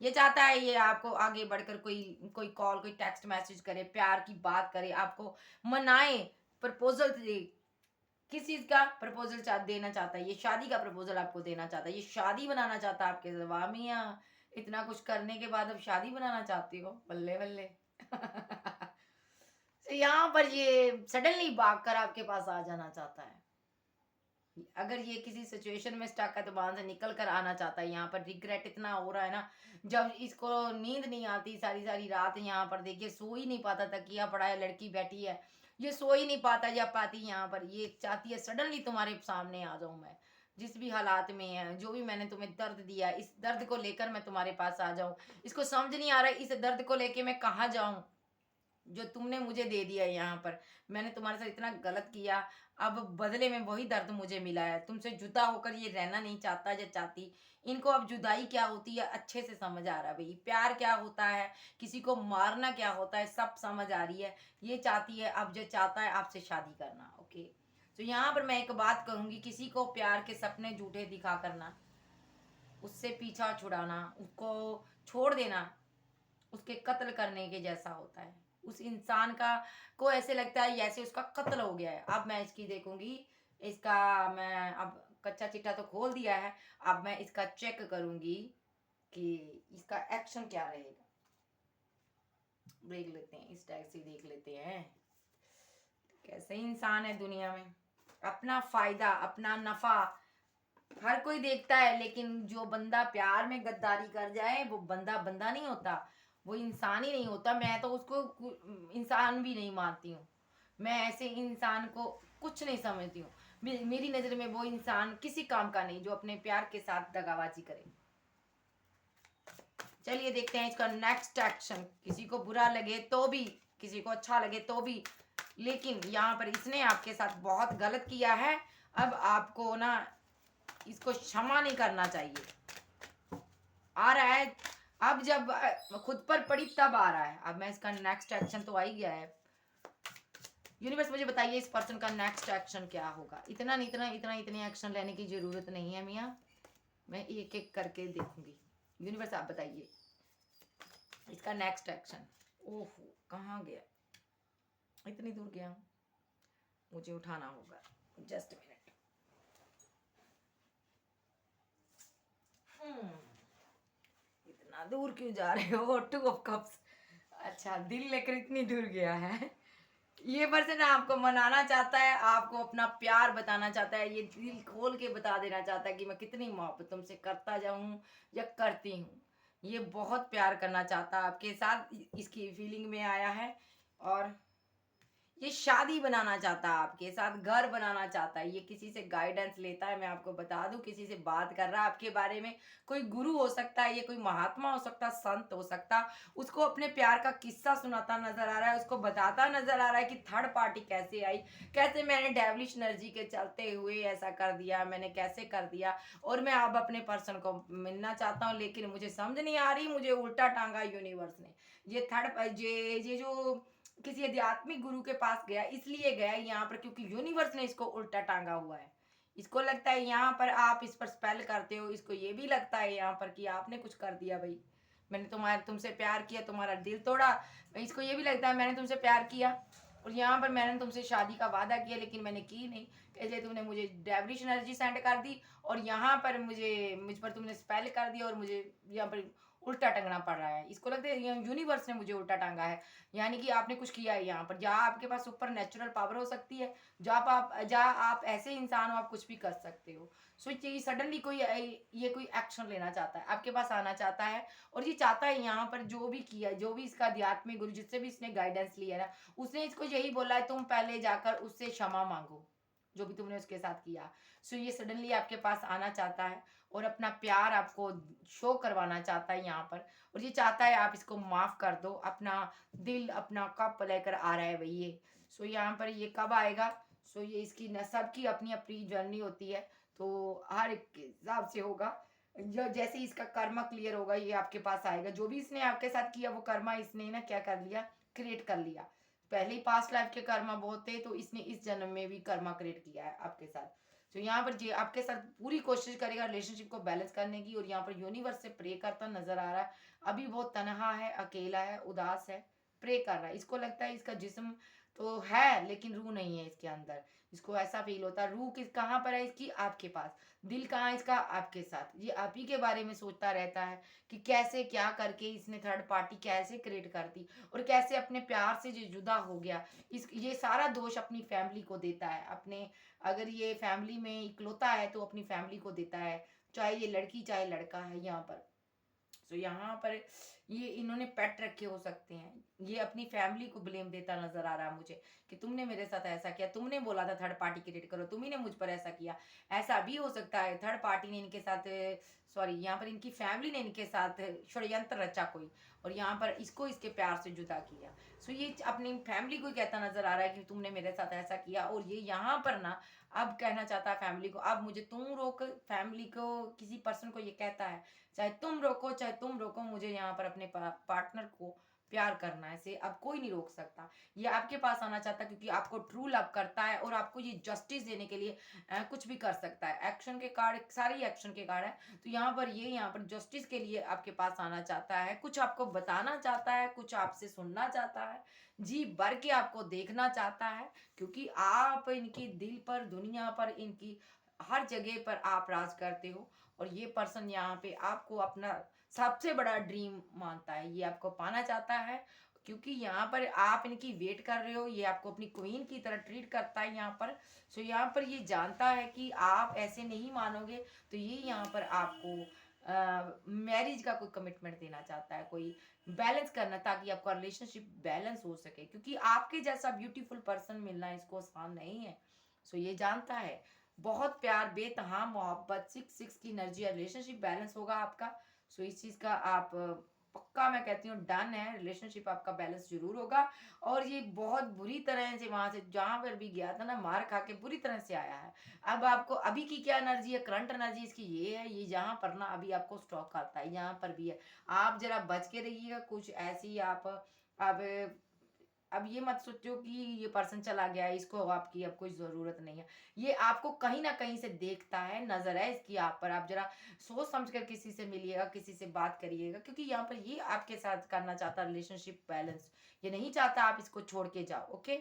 ये चाहता है ये आपको आगे बढ़कर कोई कोई कॉल, कोई टेक्स्ट मैसेज करे, प्यार की बात करे, आपको मनाए, प्रपोजल दे। किस चीज का प्रपोजल देना चाहता है, ये शादी का प्रपोजल आपको देना चाहता है, ये शादी बनाना चाहता है आपके स्वामी। इतना कुछ करने के बाद अब शादी बनाना चाहती हो, बल्ले बल्ले। तो यहाँ पर ये सडनली भागकर आपके पास आ जाना चाहता है। अगर ये किसी सिचुएशन में स्टक है तो वहां से निकल कर आना चाहता है। यहाँ पर रिग्रेट इतना हो रहा है ना, जब इसको नींद नहीं आती सारी सारी रात, यहाँ पर देखिए सो ही नहीं पाता, तकिया पड़ा है, लड़की बैठी है, ये सो ही नहीं पाता या पाती, यहाँ पर ये चाहती है सडनली तुम्हारे सामने आ जाऊं मैं, जिस भी हालात में है, जो भी मैंने तुम्हें दर्द दिया, इस दर्द को लेकर मैं तुम्हारे पास आ जाऊं। इसको समझ नहीं आ रहा है इस दर्द को लेके मैं कहाँ जाऊं, जो तुमने मुझे दे दिया है यहाँ पर, मैंने तुम्हारे साथ इतना गलत किया, अब बदले में वही दर्द मुझे मिला है। तुमसे जुदा होकर ये रहना नहीं चाहता या चाहती, इनको अब जुदाई क्या होती है अच्छे से समझ आ रहा है भाई, प्यार क्या होता है, किसी को मारना क्या होता है, सब समझ आ रही है। ये चाहती है, अब जो चाहता है आपसे शादी करना। ओके, तो यहाँ पर मैं एक बात कहूंगी, किसी को प्यार के सपने झूठे दिखा करना, उससे पीछा छुड़ाना, उसको छोड़ देना, उसके कत्ल करने के जैसा होता है। उस इंसान का को ऐसे लगता है जैसे उसका कत्ल हो गया है। अब मैं इसकी देखूंगी, इसका मैं अब कच्चा चिट्ठा तो खोल दिया है, अब मैं इसका चेक करूंगी कि इसका एक्शन क्या रहेगा। देख लेते हैं, इस टाइप से देख लेते हैं कैसे इंसान है दुनिया में, अपना फायदा अपना नफा हर कोई देखता है, लेकिन जो बंदा प्यार में गद्दारी कर जाए वो बंदा बंदा नहीं होता, वो इंसान ही नहीं होता। मैं तो उसको इंसान भी नहीं मानती हूँ, मैं ऐसे इंसान को कुछ नहीं समझती हूँ। मेरी नजर में वो इंसान किसी काम का नहीं जो अपने प्यार के साथ दगाबाजी करे। चलिए देखते हैं इसका नेक्स्ट एक्शन। किसी को बुरा लगे तो भी, किसी को अच्छा लगे तो भी, लेकिन यहाँ पर इसने आपके साथ बहुत गलत किया है। अब आपको ना इसको क्षमा नहीं करना चाहिए। आ रहा है अब, जब खुद पर पड़ी तब आ रहा है। अब मैं इसका नेक्स्ट एक्शन तो आ ही गया है, यूनिवर्स मुझे बताइए इस पर्सन का नेक्स्ट एक्शन क्या होगा। इतना नहीं, इतने एक्शन लेने की जरूरत नहीं है मियाँ, मैं एक एक करके देखूंगी। यूनिवर्स आप बताइए इसका नेक्स्ट एक्शन। ओहो कहाँ गया, इतनी दूर गया हूँ, मुझे उठाना होगा, जस्ट मिनट। इतना दूर क्यों जा रहे हो, टू ऑफ कप्स। अच्छा दिल लेकर इतनी दूर गया है। ये पर्सन आपको मनाना चाहता है, आपको अपना प्यार बताना चाहता है, ये दिल खोल के बता देना चाहता है कि मैं कितनी मोहब्बत तुमसे करता जाऊं या करती हूँ। ये बहुत प्यार करना चाहता है आपके साथ, इसकी फीलिंग में आया है। और ये शादी बनाना चाहता है आपके साथ, घर बनाना चाहता है, ये किसी से गाइडेंस लेता है, मैं आपको बता दूं, किसी से बात कर रहा है आपके बारे में। कोई गुरु हो सकता है, ये कोई महात्मा हो सकता है, संत हो सकता है। उसको अपने प्यार का किस्सा सुनाता नजर आ रहा है, उसको बताता नजर आ रहा है कि थर्ड पार्टी कैसे आई, कैसे मैंने डेविलिश एनर्जी के चलते हुए ऐसा कर दिया, मैंने कैसे कर दिया, और मैं अब अपने पर्सन को मिलना चाहता हूँ, लेकिन मुझे समझ नहीं आ रही, मुझे उल्टा टांगा यूनिवर्स ने। ये थर्ड ये जो किसी आध्यात्मिक गुरु के पास गया, इसलिए गया यहाँ पर क्योंकि यूनिवर्स ने इसको उल्टा टांगा हुआ है। इसको लगता है यहाँ पर आप इस पर स्पेल करते हो, इसको ये भी लगता है यहाँ पर कि आपने कुछ कर दिया भाई, मैंने तुमसे प्यार किया, तुम्हारा दिल तोड़ा। इसको ये भी लगता है मैंने तुमसे प्यार किया और यहाँ पर मैंने तुमसे शादी का वादा किया, लेकिन मैंने की नहीं, इसलिए तुमने मुझे डेविलिश एनर्जी सेंड कर दी और यहाँ पर मुझ पर तुमने स्पेल कर दिया और मुझे यहाँ पर उल्टा टंगना पड़ रहा है। इसको लगता है यूनिवर्स ने मुझे उल्टा टांगा है, यानी कि आपने कुछ किया है यहाँ पर, जहाँ आपके पास सुपर नेचुरल पावर हो सकती है, जहाँ आप ऐसे इंसान हो, आप कुछ भी कर सकते हो। सो ये सडनली ये कोई एक्शन लेना चाहता है, आपके पास आना चाहता है और ये चाहता है यहाँ पर जो भी किया, जो भी इसका आध्यात्मिक गुरु जिससे भी इसने गाइडेंस लिया ना, उसने इसको यही बोला है तुम पहले जाकर उससे क्षमा मांगो जो भी तुमने उसके साथ किया। सो ये सडनली आपके पास आना चाहता है और अपना प्यार आपको शो करवाना चाहता है यहाँ पर, और ये चाहता है आप इसको माफ कर दो। अपना दिल अपना कप लेकर आ रहा है भाई ये। सो यहाँ पर ये कब आएगा, सो ये इसकी न सबकी अपनी अपनी जर्नी होती है, तो हर एक के हिसाब से होगा। जो जैसे ही इसका कर्मा क्लियर होगा ये आपके पास आएगा। जो भी इसने आपके साथ किया वो कर्मा इसने ना क्या कर लिया, क्रिएट कर लिया। पहले ही पास्ट लाइफ के कर्मा बहुत थे, तो इसने इस जन्म में भी कर्मा क्रिएट किया है आपके साथ। तो यहाँ पर ये आपके साथ पूरी कोशिश करेगा रिलेशनशिप को बैलेंस करने की, और यहाँ पर यूनिवर्स से प्रे करता नजर आ रहा है। अभी बहुत तनहा है, अकेला है, उदास है, प्रे कर रहा है। इसको लगता है इसका जिस्म तो है लेकिन रूह नहीं है इसके अंदर। इसको ऐसा फील होता है रूह किस कहाँ पर है इसकी, आपके पास। दिल कहाँ है इसका, आपके साथ। ये आप ही के बारे में सोचता रहता है कि कैसे क्या करके इसने थर्ड पार्टी कैसे क्रिएट कर दी और कैसे अपने प्यार से जो जुदा हो गया। इस ये सारा दोष अपनी फैमिली को देता है। अपने अगर ये फैमिली में इकलौता है तो अपनी फैमिली को देता है, चाहे ये लड़की चाहे लड़का है यहाँ पर। सो यहाँ पर ये इन्होंने पेट रखे हो सकते हैं, ये अपनी फैमिली को ब्लेम देता नजर आ रहा है मुझे कि तुमने मेरे साथ ऐसा किया, तुमने बोला था थर्ड पार्टी क्रिएट करो, तुम्ही ने मुझ पर ऐसा किया। ऐसा भी हो सकता है थर्ड पार्टी ने इनके साथ, सॉरी यहाँ पर इनकी फैमिली ने इनके साथ षड्यंत्र रचा कोई, और यहाँ पर इसको इसके प्यार से जुदा किया। सो ये अपनी फैमिली को कहता नजर आ रहा है कि तुमने मेरे साथ ऐसा किया, और ये यहाँ पर ना अब कहना चाहता है फैमिली को, अब मुझे तुम रोक, फैमिली को किसी पर्सन को ये कहता है चाहे तुम रोको चाहे तुम रोको, मुझे यहाँ पर अपने पार्टनर को प्यार करना है, से अब कोई नहीं रोक सकता। ये आपके पास आना चाहता है क्योंकि आपको ट्रू लव करता है और आपको ये जस्टिस देने के लिए कुछ भी कर सकता है। एक्शन के कार्ड सारे ही एक्शन के कार्ड है, तो यहाँ पर जस्टिस के लिए आपके पास आना चाहता है, कुछ आपको बताना चाहता है, कुछ आपसे सुनना चाहता है, जी भर के आपको देखना चाहता है, क्योंकि आप इनकी दिल पर, दुनिया पर, इनकी हर जगह पर आप राज करते हो। और ये पर्सन यहाँ पे आपको अपना सबसे बड़ा ड्रीम मानता है, ये आपको पाना चाहता है, क्योंकि यहाँ पर आप इनकी वेट कर रहे हो, ये आपको अपनी क्वीन की तरह ट्रीट करता है यहाँ पर। सो यहाँ पर ये जानता है कि आप ऐसे नहीं मानोगे, तो ये यहाँ पर आपको मैरिज का कोई कमिटमेंट देना चाहता है, कोई बैलेंस करना, ताकि आपका रिलेशनशिप बैलेंस हो सके, क्योंकि आपके जैसा ब्यूटीफुल पर्सन मिलना इसको आसान नहीं है। सो ये जानता है बहुत प्यार, बेतहा मोहब्बत, 6 की एनर्जी, रिलेशनशिप बैलेंस होगा आपका। सो इस चीज का आप पक्का मैं कहती हूँ डन है, रिलेशनशिप आपका बैलेंस जरूर होगा। और ये बहुत बुरी तरह से वहां से जहां पर भी गया था ना, मार खा के बुरी तरह से आया है। अब आपको अभी की क्या एनर्जी है, करंट एनर्जी इसकी ये है, ये जहां पर ना अभी आपको स्टॉक करता है, यहाँ पर भी है। आप जरा बच के रहिएगा, कुछ ऐसी आप अब ये मत सोचो कि ये पर्सन चला गया है, इसको आपकी अब कोई ज़रूरत नहीं है। ये आपको कहीं न कहीं से देखता है, नज़र है इसकी आप पर। आप ज़रा सोच समझ कर किसी से मिलिएगा, किसी से बात करिएगा, क्योंकि यहाँ पर ये आपके साथ करना चाहता है रिलेशनशिप बैलेंस। ये नहीं चाहता आप इसको छोड़ के जाओ, ओके?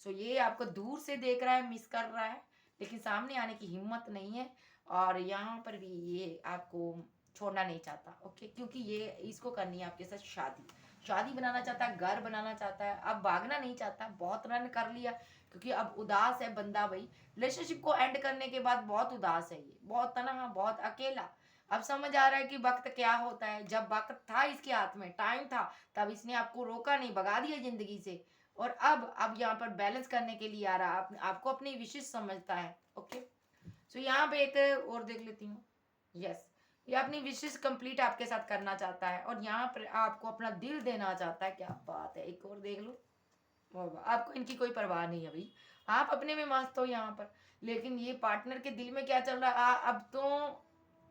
सो ये आपको दूर से देख रहा है, मिस कर रहा है, लेकिन सामने आने की हिम्मत नहीं है, और यहाँ पर भी ये आपको छोड़ना नहीं चाहता, ओके? क्योंकि ये इसको करनी है आपके साथ शादी। शादी बनाना चाहता है, घर बनाना चाहता है, अब भागना नहीं चाहता। बहुत रन कर लिया, क्योंकि अब उदास है बंदा भाई। रिलेशनशिप को एंड करने के बाद बहुत उदास है ये, बहुत तनहा, बहुत अकेला। अब समझ आ रहा है कि वक्त क्या होता है। जब वक्त था इसके हाथ में, टाइम था, तब इसने आपको रोका नहीं, भगा दिया जिंदगी से। और अब यहाँ पर बैलेंस करने के लिए आ रहा, आपको अपनी विशेष समझता है, ओके? सो यहाँ पे एक और देख लेती हूँ। यस, ये अपनी विशेष कंप्लीट आपके साथ करना चाहता है, और यहाँ पर आपको अपना दिल देना चाहता है। क्या बात है, एक और देख लो। वाह वाह, आपको इनकी कोई परवाह नहीं है भाई, आप अपने में मस्त हो यहाँ पर। लेकिन ये पार्टनर के दिल में क्या चल रहा है, अब तो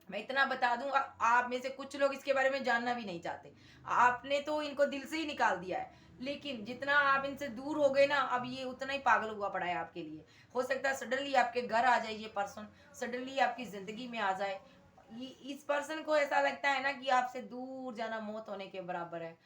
मैं इतना बता दूं, आप में से कुछ लोग इसके बारे में जानना भी नहीं चाहते। आपने तो इनको दिल से ही निकाल दिया है, लेकिन जितना आप इनसे दूर हो गए ना, अब ये उतना ही पागल हुआ पड़ा है आपके लिए। हो सकता है सडनली आपके घर आ जाए ये पर्सन, सडनली आपकी जिंदगी में आ जाए। इस पर्सन को ऐसा लगता है ना कि आपसे दूर जाना मौत होने के बराबर है।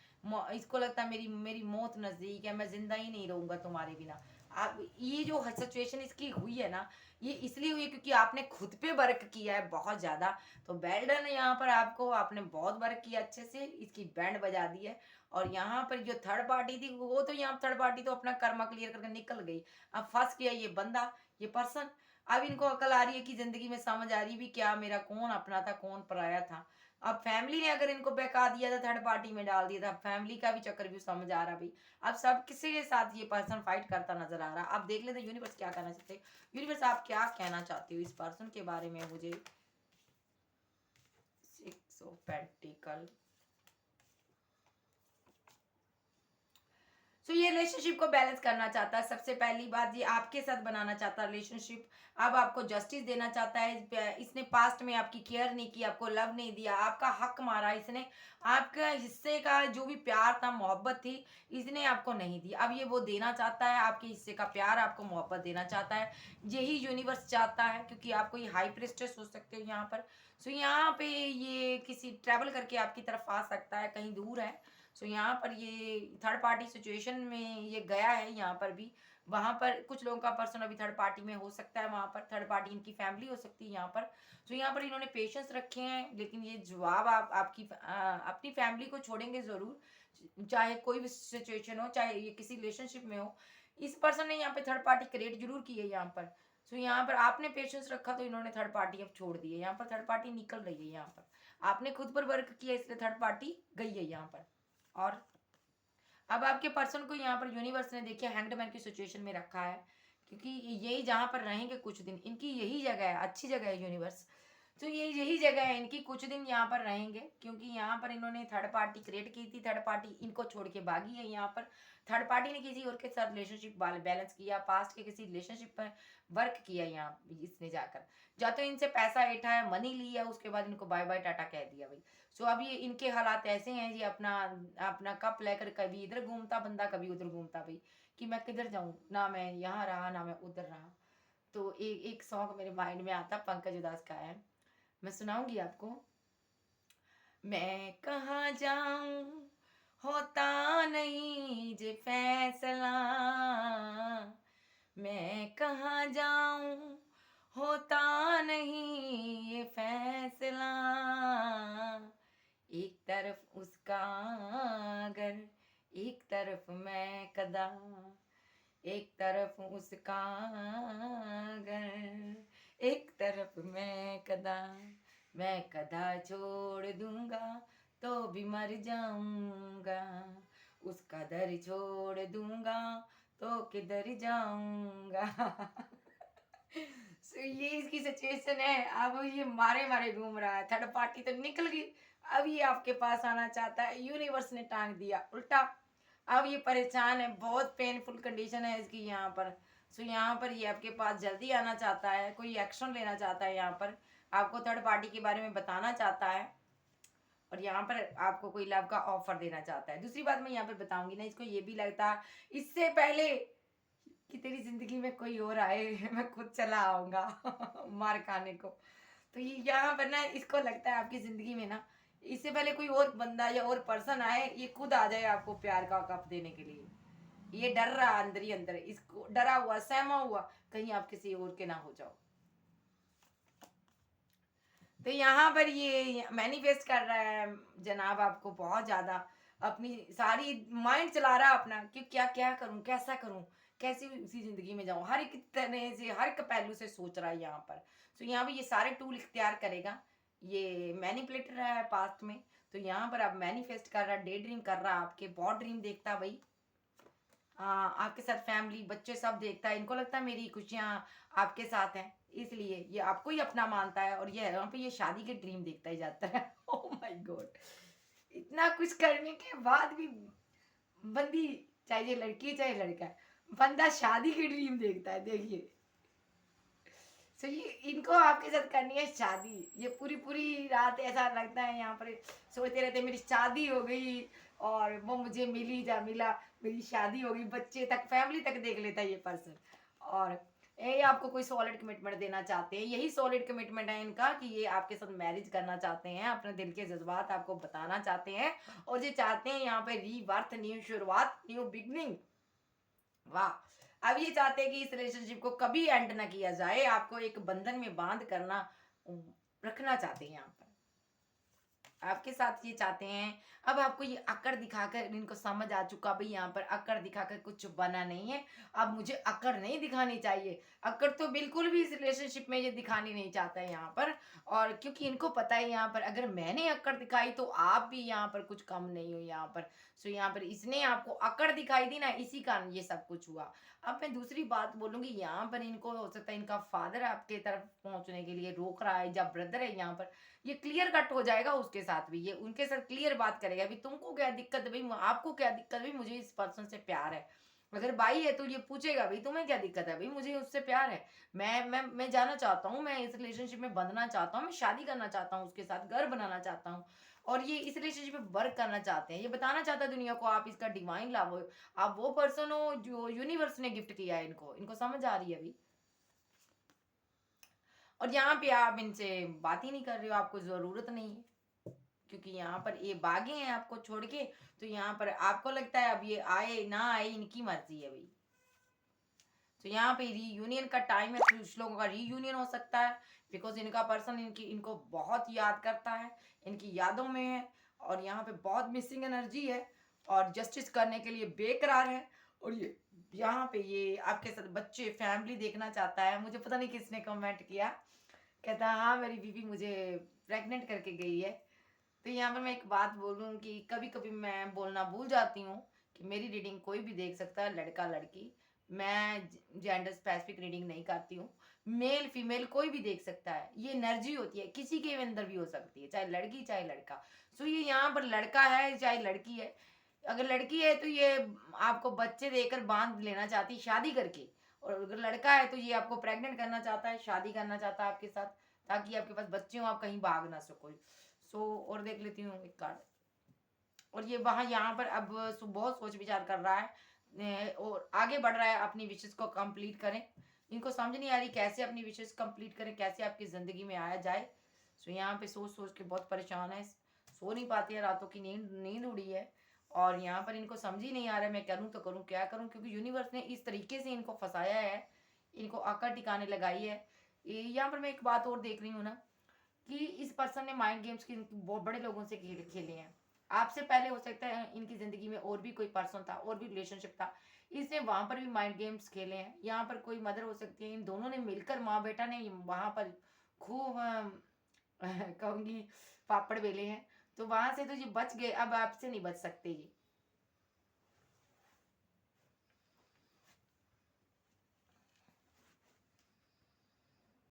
इसको लगता है मेरी मेरी मौत नजदीक है, मैं जिंदा ही नहीं रहूंगा तुम्हारे बिना। आप ये जो सिचुएशन इसकी हुई है ना, ये इसलिए हुई है क्योंकि आपने खुद पे वर्क किया है बहुत ज्यादा। तो वेल डन है यहाँ पर आपको, आपने बहुत वर्क किया अच्छे से, इसकी बैंड बजा दी है। और यहाँ पर जो थर्ड पार्टी थी, वो तो यहाँ थर्ड पार्टी तो अपना कर्मा क्लियर करके निकल गई। अब फंस गया ये बंदा, ये पर्सन। अब इनको अकल आ रही है कि जिंदगी में समझ आ रही भी क्या मेरा कौन अपना था, कौन पराया था। अब फैमिली ने अगर इनको बहका दिया था, थर्ड पार्टी में डाल दिया था, फैमिली का भी चक्कर भी समझ आ रहा भाई। अब सब किसी के साथ ये पर्सन फाइट करता नजर आ रहा। अब देख लेते यूनिवर्स क्या कहना चाहते हैं। यूनिवर्स आप क्या कहना चाहते हो इस पर्सन के बारे में मुझे। Six of pentacle. तो ये रिलेशनशिप को बैलेंस करना चाहता है। सबसे पहली बात, ये आपके साथ बनाना चाहता है रिलेशनशिप। अब आपको जस्टिस देना चाहता है। इसने पास्ट में आपकी केयर नहीं की, आपको लव नहीं दिया, आपका हक मारा इसने। आपका हिस्से का जो भी प्यार था, मोहब्बत थी, इसने आपको नहीं दी। अब ये वो देना चाहता है, आपके हिस्से का प्यार, आपको मोहब्बत देना चाहता है। यही यूनिवर्स चाहता है, क्योंकि आपको ये हाई प्रेस्टेस हो सकते हो यहाँ पर। सो यहाँ पे ये किसी ट्रैवल करके आपकी तरफ आ सकता है, कहीं दूर है। सो यहाँ पर ये थर्ड पार्टी सिचुएशन में ये गया है। यहाँ पर भी, वहां पर कुछ लोगों का पर्सन अभी थर्ड पार्टी में हो सकता है, वहां पर थर्ड पार्टी इनकी फैमिली हो सकती है यहाँ पर। तो यहाँ पर इन्होंने पेशेंस रखे हैं, लेकिन ये जवाब आपकी अपनी फैमिली को छोड़ेंगे जरूर, चाहे कोई भी सिचुएशन हो, चाहे ये किसी रिलेशनशिप में हो। इस पर्सन ने यहाँ पे थर्ड पार्टी क्रिएट जरूर की है यहाँ पर। सो यहाँ पर आपने पेशेंस रखा, तो इन्होंने थर्ड पार्टी अब छोड़ दी है। यहाँ पर थर्ड पार्टी निकल रही है यहाँ पर। आपने खुद पर वर्क किया, इसलिए थर्ड पार्टी गई है यहाँ पर। और अब आपके पर्सन को यहाँ पर यूनिवर्स ने देखिए हैंग्ड मैन की सिचुएशन में रखा है, क्योंकि यही जहाँ पर रहेंगे कुछ दिन, इनकी यही जगह है, अच्छी जगह है यूनिवर्स। तो ये यही जगह है इनकी, कुछ दिन यहाँ पर रहेंगे, क्योंकि यहाँ पर इन्होंने थर्ड पार्टी क्रिएट की थी। थर्ड पार्टी इनको छोड़ के भागी है यहाँ पर। थर्ड पार्टी ने किसी और के साथ रिलेशनशिप बैलेंस किया, पास्ट के किसी रिलेशनशिप पर वर्क किया यहाँ इसने जाकर। या तो इनसे पैसा ऐठा है, मनी लिया, उसके बाद इनको बाय बाय टाटा कह दिया भाई। सो अब ये इनके हालात ऐसे हैं जी, अपना अपना कप लेकर कभी इधर घूमता बंदा, कभी उधर घूमता भाई, कि मैं किधर जाऊं, ना मैं यहाँ रहा ना मैं उधर रहा। तो एक एक सॉन्ग मेरे माइंड में आता, पंकज उदास का है, मैं सुनाऊंगी आपको। मैं कहाँ जाऊं, होता नहीं जे फैसला, मैं कहाँ जाऊं, होता नहीं ये फैसला। एक तरफ उसका घर, एक तरफ मैं कदा, एक तरफ उसका घर, एक तरफ मैं कदा छोड़ दूंगा तो भी मर जाऊंगा, उसका दर छोड़ दूंगा तो किधर जाऊंगा। So, ये इसकी सिचुएशन है। अब ये मारे मारे घूम रहा है, थर्ड पार्टी तो निकल गई, अब ये आपके पास आना चाहता है, यूनिवर्स ने टांग दिया उल्टा। अब ये परेशान है, बहुत पेनफुल कंडीशन है इसकी यहाँ पर। सो यहाँ पर ये आपके पास जल्दी आना चाहता है, कोई एक्शन लेना चाहता है यहाँ पर, आपको थर्ड पार्टी के बारे में बताना चाहता है। और यहाँ पर आपको कोई लव का ऑफर देना चाहता है। दूसरी बात मैं यहाँ पे बताऊंगी ना, इसको ये भी लगता इससे पहले कि तेरी जिंदगी में कोई और आए मैं खुद चला आऊंगा मार खाने को। तो ये यहाँ पर ना इसको लगता है आपकी जिंदगी में ना इससे पहले कोई और बंदा या और पर्सन आए, ये खुद आ जाए आपको प्यार का कप देने के लिए। ये डर रहा अंदर ही अंदर, इसको डरा हुआ सहमा हुआ कहीं आप किसी और के ना हो जाओ। तो यहाँ पर ये मैनिफेस्ट कर रहा है जनाब आपको बहुत ज्यादा, अपनी सारी माइंड चला रहा है अपना कि क्या क्या करूं, कैसा करूं, कैसी उसी जिंदगी में जाऊं, हर एक तरह से हर एक पहलू से सोच रहा है यहाँ पर। तो यहाँ पर ये सारे टूल इख्तियार करेगा। ये मैनिपुलेटर है पास्ट में, तो यहाँ पर आप मैनिफेस्ट कर रहा है, डे ड्रीम कर रहा है, आपके बहुत ड्रीम देखता है भाई। आपके साथ फैमिली बच्चे सब देखता है, इनको लगता है मेरी खुशियां आपके साथ हैं, इसलिए ये आपको ही अपना मानता है। और ये यहाँ पे ये शादी के ड्रीम देखता ही जाता है ओह माय गॉड, इतना कुछ करने के बाद भी बंदी, चाहे ये लड़की है चाहे लड़का है, बंदा शादी के ड्रीम देखता है, देखिए। सो ये इनको आपके साथ करनी है शादी, ये पूरी पूरी रात ऐसा लगता है यहाँ पर सोचते रहते मेरी शादी हो गई, और वो मुझे मिली जा मिला, मेरी शादी हो गई, बच्चे तक फैमिली तक देख लेता है ये पर्सन। और ये आपको कोई सॉलिड कमिटमेंट देना चाहते हैं, यही सॉलिड कमिटमेंट है इनका कि ये आपके साथ मैरिज करना चाहते हैं, अपने दिल के जज्बात आपको बताना चाहते हैं, और ये चाहते हैं यहाँ पे रीबर्थ, न्यू शुरुआत, न्यू बिगनिंग। वाह, अब ये चाहते हैं कि इस रिलेशनशिप को कभी एंड ना किया जाए, आपको एक बंधन में बांध करना रखना चाहते हैं यहाँ पर आपके साथ, ये चाहते हैं। अब आपको ये अकड़ दिखाकर इनको समझ आ चुका भाई यहाँ पर अकड़ दिखाकर कुछ बना नहीं है, अब मुझे अकड़ नहीं दिखानी चाहिए। अकड़ तो बिल्कुल भी इस रिलेशनशिप में ये दिखानी नहीं चाहता है यहाँ पर, और क्योंकि इनको पता है यहाँ पर अगर मैंने अकड़ दिखाई तो आप भी यहाँ पर कुछ कम नहीं हो यहाँ पर। सो यहाँ पर इसने आपको अकड़ दिखाई दी ना, इसी कारण ये सब कुछ हुआ। अब मैं दूसरी बात बोलूंगी, यहाँ पर इनको हो सकता है इनका फादर आपके तरफ पहुंचने के लिए रोक रहा है, या ब्रदर है यहाँ पर, ये क्लियर कट हो जाएगा उसके साथ भी, ये उनके साथ क्लियर बात करेगा भी तुमको क्या दिक्कत है भाई, आपको क्या दिक्कत है भाई, मुझे इस पर्सन से प्यार है। अगर भाई है तो ये पूछेगा भाई तुम्हें क्या दिक्कत है भाई, मुझे उससे प्यार है, मैं जाना चाहता हूँ, मैं इस रिलेशनशिप में बंधना चाहता हूँ, मैं शादी करना चाहता हूँ, उसके साथ घर बनाना चाहता हूँ, और ये इस रिलेशनशिप में वर्क करना चाहते हैं, ये बताना चाहता है दुनिया को आप इसका डिवाइन लव हो, आप वो पर्सन हो जो यूनिवर्स ने गिफ्ट किया है इनको, इनको समझ आ रही है अभी। और यहाँ पे आप इनसे बात ही नहीं कर रहे हो, आपको जरूरत नहीं है, क्योंकि यहाँ पर ये भागे हैं आपको छोड़ के। तो यहाँ पर आपको लगता है अब ये आए ना आए इनकी मर्जी है भाई। तो यहाँ पे रीयूनियन का टाइम है, कुछ लोगों का रीयूनियन हो सकता है, बिकॉज इनका पर्सन इनको बहुत याद करता है, इनकी यादों में है, और यहाँ पे बहुत मिसिंग एनर्जी है, और जस्टिस करने के लिए बेकरार है। और ये यहाँ पे ये आपके साथ बच्चे फैमिली देखना चाहता है। मुझे पता नहीं किसने कमेंट किया, कहता हाँ मेरी बीवी मुझे प्रेग्नेंट करके गई है। तो यहाँ पर मैं एक बात बोलूँ कि कभी कभी मैं बोलना भूल जाती हूँ कि मेरी रीडिंग कोई भी देख सकता है, लड़का लड़की, मैं जेंडर स्पेसिफिक रीडिंग नहीं करती हूँ, मेल फीमेल कोई भी देख सकता है, ये एनर्जी होती है, किसी के अंदर भी हो सकती है, चाहे लड़की चाहे लड़का। सो ये यहाँ पर लड़का है चाहे लड़की है, अगर लड़की है तो ये आपको बच्चे देकर बांध लेना चाहती है शादी करके, और अगर लड़का है तो ये आपको प्रेग्नेंट करना चाहता है, शादी करना चाहता है आपके साथ, ताकि आपके पास बच्चे हो, आप कहीं भाग ना सको। सो और देख लेती हूँ एक कार्ड, और ये वहां यहाँ पर अब बहुत सोच विचार कर रहा है, और आगे बढ़ रहा है अपनी विशेष को कंप्लीट करें। इनको समझ नहीं आ रही कैसे अपनी विशेष कंप्लीट करें, कैसे आपकी जिंदगी में आया जाए। सो यहाँ पे सोच सोच के बहुत परेशान है, सो नहीं पाती है, रातों की नींद नींद उड़ी है, और यहाँ पर इनको समझ ही नहीं आ रहा है मैं करूँ तो करूँ क्या करूँ, क्योंकि यूनिवर्स ने इस तरीके से इनको फंसाया है, इनको आकर टिकाने लगाई है। यहाँ पर मैं एक बात और देख रही हूँ ना, कि इस पर्सन ने माइंड गेम्स की बहुत बड़े लोगों से खेले हैं। आपसे पहले हो सकता है इनकी जिंदगी में और भी कोई पर्सन था, और भी रिलेशनशिप था, इसने वहां पर भी माइंड गेम्स खेले हैं। यहाँ पर कोई मदर हो सकती है, इन दोनों ने मिलकर, माँ बेटा ने वहां पर खूब कहूंगी पापड़ बेले हैं, तो वहां से तो ये बच गए, अब आपसे नहीं बच सकते ये।